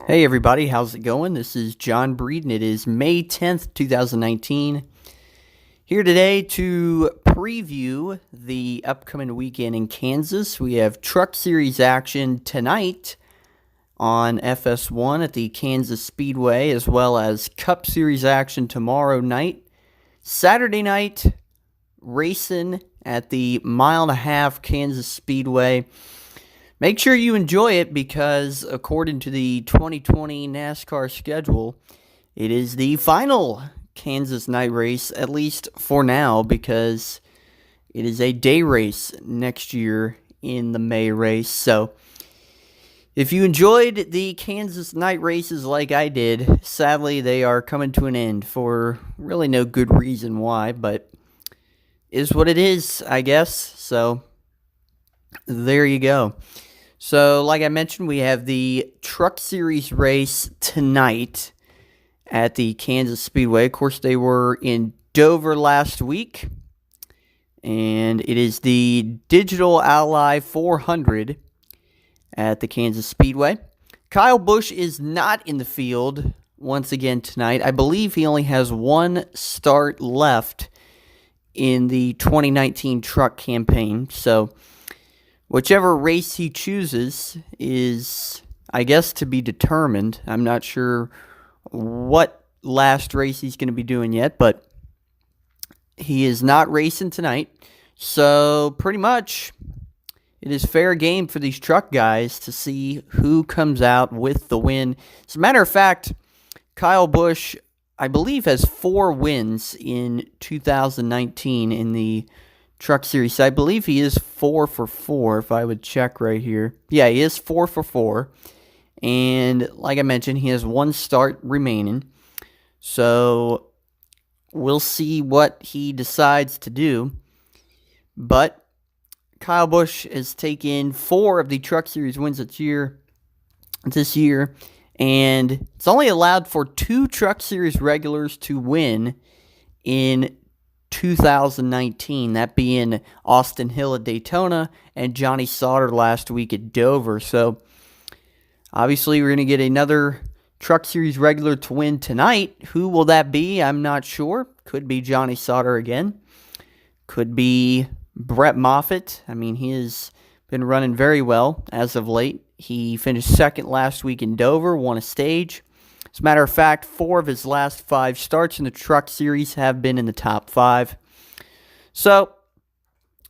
Hey everybody, how's it going? This is John Breed and it is May 10th, 2019. Here today to preview the upcoming weekend in Kansas. We have Truck Series action tonight on FS1 at the Kansas Speedway, as well as Cup Series action tomorrow night. Saturday night, racing at the mile and a half Kansas Speedway. Make sure you enjoy it because, according to the 2020 NASCAR schedule, it is the final Kansas night race, at least for now, because it is a day race next year in the May race. So, if you enjoyed the Kansas night races like I did, sadly they are coming to an end for really no good reason why, but is what it is, I guess. So, there you go. So, like I mentioned, we have the Truck Series race tonight at the Kansas Speedway. Of course, they were in Dover last week, and it is the Digital Ally 400 at the Kansas Speedway. Kyle Busch is not in the field once again tonight. I believe he only has one start left in the 2019 truck campaign, so whichever race he chooses is, I guess, to be determined. I'm not sure what last race he's going to be doing yet, but he is not racing tonight. So, pretty much, it is fair game for these truck guys to see who comes out with the win. As a matter of fact, Kyle Busch, I believe, has 4 wins in 2019 in the Truck Series. So I believe he is 4 for 4, if I would check right here. Yeah, he is 4 for 4. And like I mentioned, he has one start remaining. So we'll see what he decides to do. But Kyle Busch has taken 4 of the Truck Series wins this year. And it's only allowed for 2 Truck Series regulars to win in 2019, that being Austin Hill at Daytona and Johnny Sauter last week at Dover. So, obviously, we're going to get another Truck Series regular to win tonight. Who will that be? I'm not sure. Could be Johnny Sauter again. Could be Brett Moffitt. I mean, he has been running very well as of late. He finished second last week in Dover, won a stage. As a matter of fact, 4 of his last 5 starts in the Truck Series have been in the top 5. So,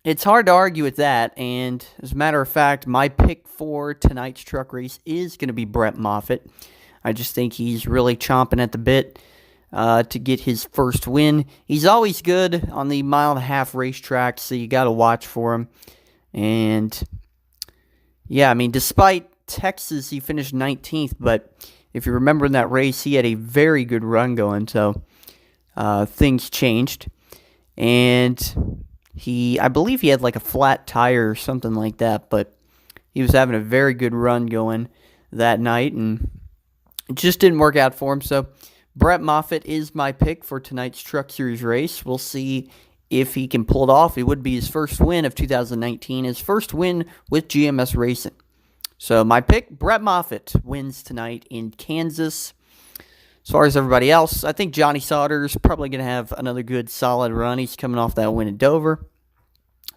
it's hard to argue with that. And as a matter of fact, my pick for tonight's truck race is going to be Brett Moffitt. I just think he's really chomping at the bit to get his first win. He's always good on the mile and a half racetrack, so you got to watch for him. And, yeah, I mean, despite Texas, he finished 19th, but if you remember in that race, he had a very good run going, so things changed. And I believe he had like a flat tire or something like that, but he was having a very good run going that night, and it just didn't work out for him. So Brett Moffitt is my pick for tonight's Truck Series race. We'll see if he can pull it off. It would be his first win of 2019, his first win with GMS Racing. So my pick, Brett Moffitt, wins tonight in Kansas. As far as everybody else, I think Johnny Sauter is probably going to have another good, solid run. He's coming off that win at Dover.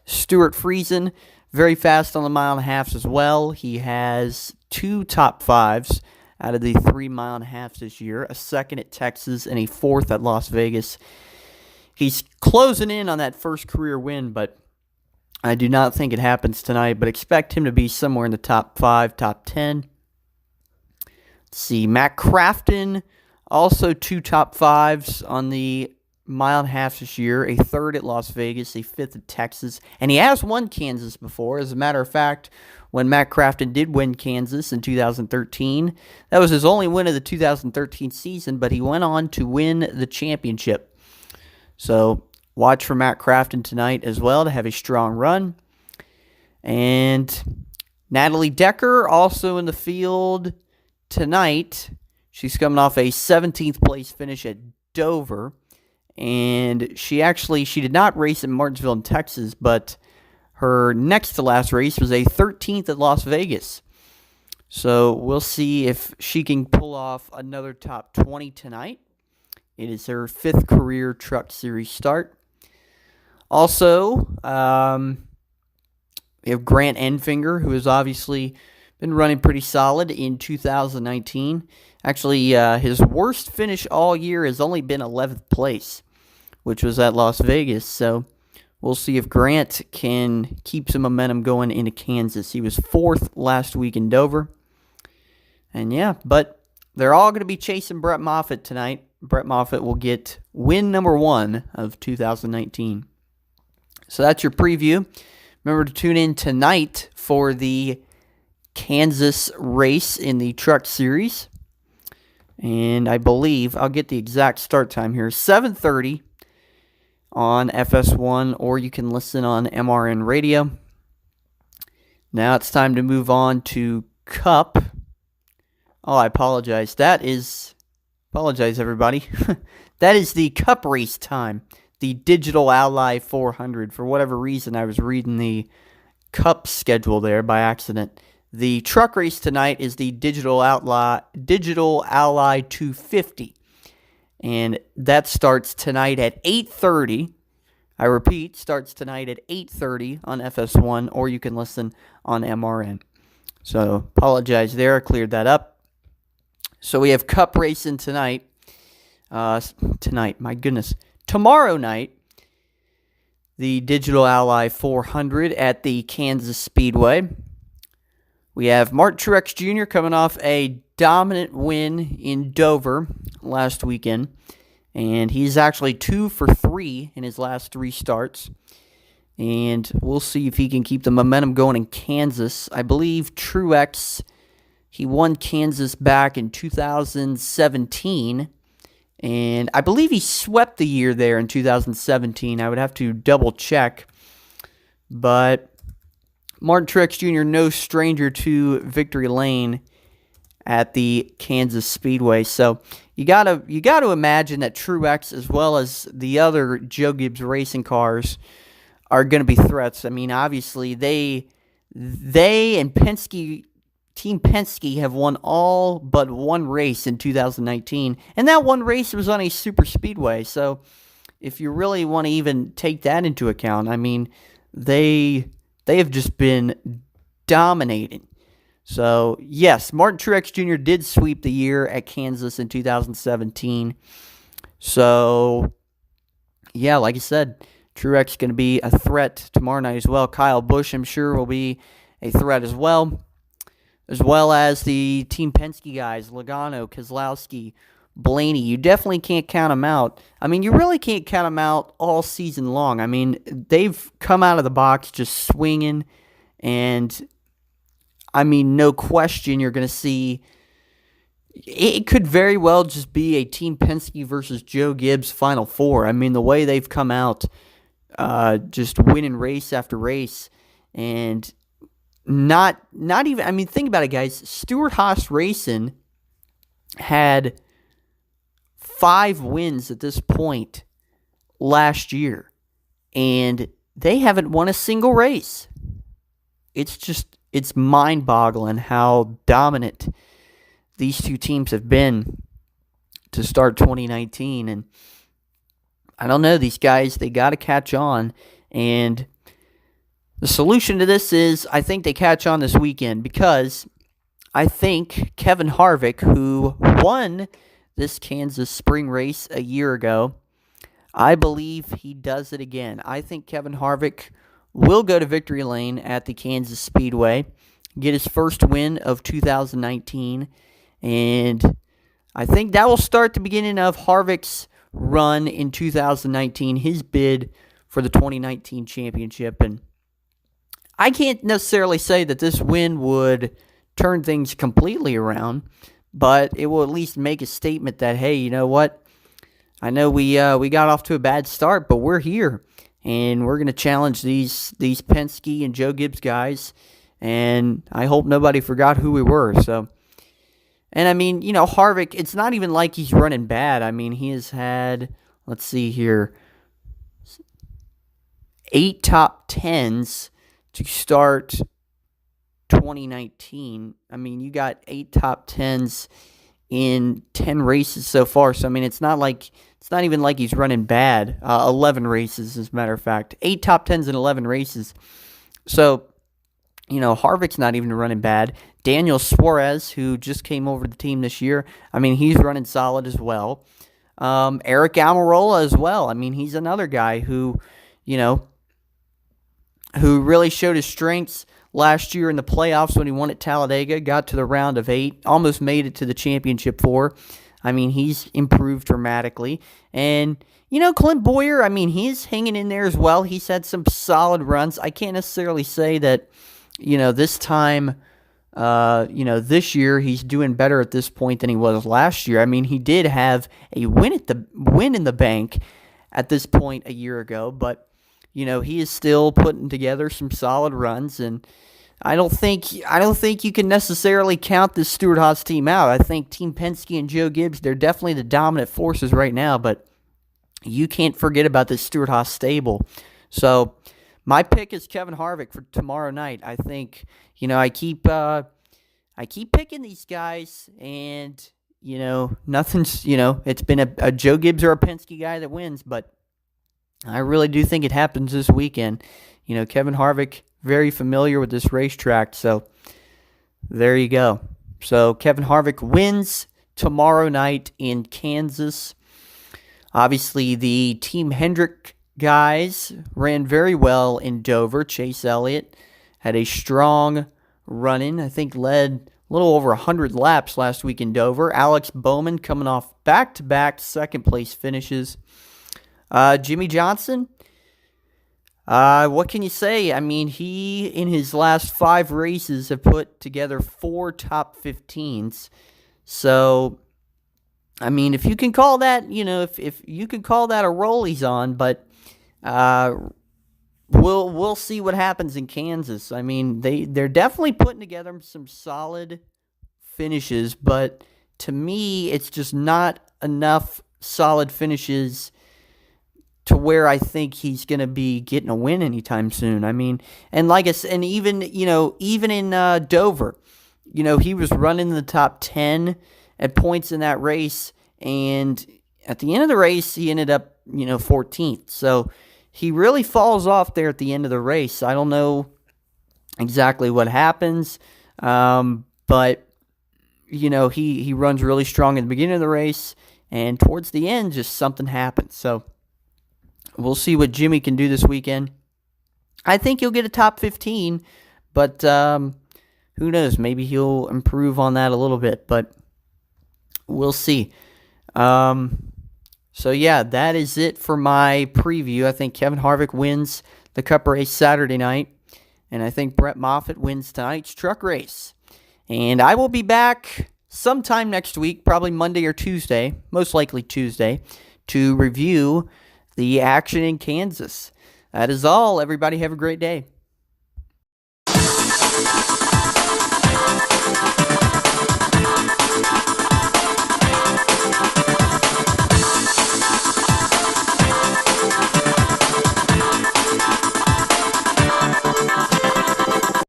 Stuart Friesen, very fast on the mile and a half as well. He has 2 top 5s out of the 3 mile and a half this year, a second at Texas and a 4th at Las Vegas. He's closing in on that first career win, but I do not think it happens tonight, but expect him to be somewhere in the top 5, top 10. Let's see, Matt Crafton, also 2 top 5s on the mile and a half this year, a 3rd at Las Vegas, a 5th at Texas, and he has won Kansas before. As a matter of fact, when Matt Crafton did win Kansas in 2013, that was his only win of the 2013 season, but he went on to win the championship. So, watch for Matt Crafton tonight as well to have a strong run. And Natalie Decker also in the field tonight. She's coming off a 17th place finish at Dover. And she did not race in Martinsville in Texas, but her next to last race was a 13th at Las Vegas. So we'll see if she can pull off another top 20 tonight. It is her 5th career Truck Series start. Also, we have Grant Enfinger, who has obviously been running pretty solid in 2019. Actually, his worst finish all year has only been 11th place, which was at Las Vegas. So we'll see if Grant can keep some momentum going into Kansas. He was 4th last week in Dover. And yeah, but they're all going to be chasing Brett Moffitt tonight. Brett Moffitt will get win number 1 of 2019. So that's your preview. Remember to tune in tonight for the Kansas race in the Truck Series. And I believe, I'll get the exact start time here, 7:30 on FS1, or you can listen on MRN Radio. Now it's time to move on to Cup. Oh, I apologize. Apologize everybody. That is the Cup race time. The Digital Ally 400. For whatever reason, I was reading the Cup schedule there by accident. The truck race tonight is the Digital Ally 250. And that starts tonight at 8:30. I repeat, starts tonight at 8:30 on FS1, or you can listen on MRN. So, apologize there. I cleared that up. So, we have Cup racing tonight. My goodness. Tomorrow night, the Digital Ally 400 at the Kansas Speedway. We have Martin Truex Jr. coming off a dominant win in Dover last weekend. And he's actually 2 for 3 in his last 3 starts. And we'll see if he can keep the momentum going in Kansas. I believe Truex, he won Kansas back in 2017. And I believe he swept the year there in 2017. I would have to double check. But Martin Truex Jr., no stranger to victory lane at the Kansas Speedway. So you gotta imagine that Truex, as well as the other Joe Gibbs racing cars, are going to be threats. I mean, obviously they and Penske, Team Penske, have won all but one race in 2019, and that one race was on a super speedway. So if you really want to even take that into account, I mean, they have just been dominating. So, yes, Martin Truex Jr. did sweep the year at Kansas in 2017. So, yeah, like I said, Truex is going to be a threat tomorrow night as well. Kyle Busch, I'm sure, will be a threat as well as the Team Penske guys, Logano, Keselowski, Blaney. You definitely can't count them out. I mean, you really can't count them out all season long. I mean, they've come out of the box just swinging, and I mean, no question you're going to see. It could very well just be a Team Penske versus Joe Gibbs Final Four. I mean, the way they've come out, just winning race after race, and not even. I mean, think about it, guys. Stewart-Haas Racing had 5 wins at this point last year, and they haven't won a single race. It's mind-boggling how dominant these two teams have been to start 2019. And I don't know, these guys, they got to catch on. And the solution to this is, I think they catch on this weekend, because I think Kevin Harvick, who won this Kansas spring race a year ago, I believe he does it again. I think Kevin Harvick will go to victory lane at the Kansas Speedway, get his first win of 2019, and I think that will start the beginning of Harvick's run in 2019, his bid for the 2019 championship. And I can't necessarily say that this win would turn things completely around, but it will at least make a statement that, hey, you know what? I know we got off to a bad start, but we're here. And we're going to challenge these Penske and Joe Gibbs guys. And I hope nobody forgot who we were. So, and I mean, you know, Harvick, it's not even like he's running bad. I mean, he has had, let's see here, 8 top 10s to start 2019. I mean, you got 8 top 10s in 10 races so far. So, I mean, it's not even like he's running bad. 11 races, as a matter of fact. 8 top 10s in 11 races. So, Harvick's not even running bad. Daniel Suarez, who just came over to the team this year, I mean, he's running solid as well. Eric Almirola as well. I mean, he's another guy who really showed his strengths last year in the playoffs when he won at Talladega, got to the round of 8, almost made it to the championship 4. I mean, he's improved dramatically. And, Clint Boyer, I mean, he's hanging in there as well. He's had some solid runs. I can't necessarily say that, this time, this year he's doing better at this point than he was last year. I mean, he did have a win in the bank at this point a year ago, but he is still putting together some solid runs, and I don't think you can necessarily count this Stewart-Haas team out. I think Team Penske and Joe Gibbs, they're definitely the dominant forces right now, but you can't forget about this Stewart-Haas stable. So my pick is Kevin Harvick for tomorrow night. I think, I keep picking these guys, and, nothing's, it's been a Joe Gibbs or a Penske guy that wins, but I really do think it happens this weekend. Kevin Harvick, very familiar with this racetrack, so there you go. So Kevin Harvick wins tomorrow night in Kansas. Obviously, the Team Hendrick guys ran very well in Dover. Chase Elliott had a strong run-in. I think led a little over 100 laps last week in Dover. Alex Bowman coming off back-to-back second-place finishes. Jimmy Johnson, what can you say? I mean, he, in his last 5 races, have put together 4 top 15s. So, I mean, if you can call that, if you can call that a roll he's on, but we'll see what happens in Kansas. I mean, they're definitely putting together some solid finishes, but to me, it's just not enough solid finishes to where I think he's going to be getting a win anytime soon. I mean, and like I said, and even in Dover, he was running in the top 10 at points in that race, and at the end of the race, he ended up, 14th. So he really falls off there at the end of the race. I don't know exactly what happens, but, he runs really strong at the beginning of the race, and towards the end, just something happens. So we'll see what Jimmy can do this weekend. I think he'll get a top 15, but who knows? Maybe he'll improve on that a little bit, but we'll see. So, yeah, that is it for my preview. I think Kevin Harvick wins the Cup race Saturday night, and I think Brett Moffitt wins tonight's truck race. And I will be back sometime next week, probably Monday or Tuesday, most likely Tuesday, to review the action in Kansas. That is all. Everybody have a great day.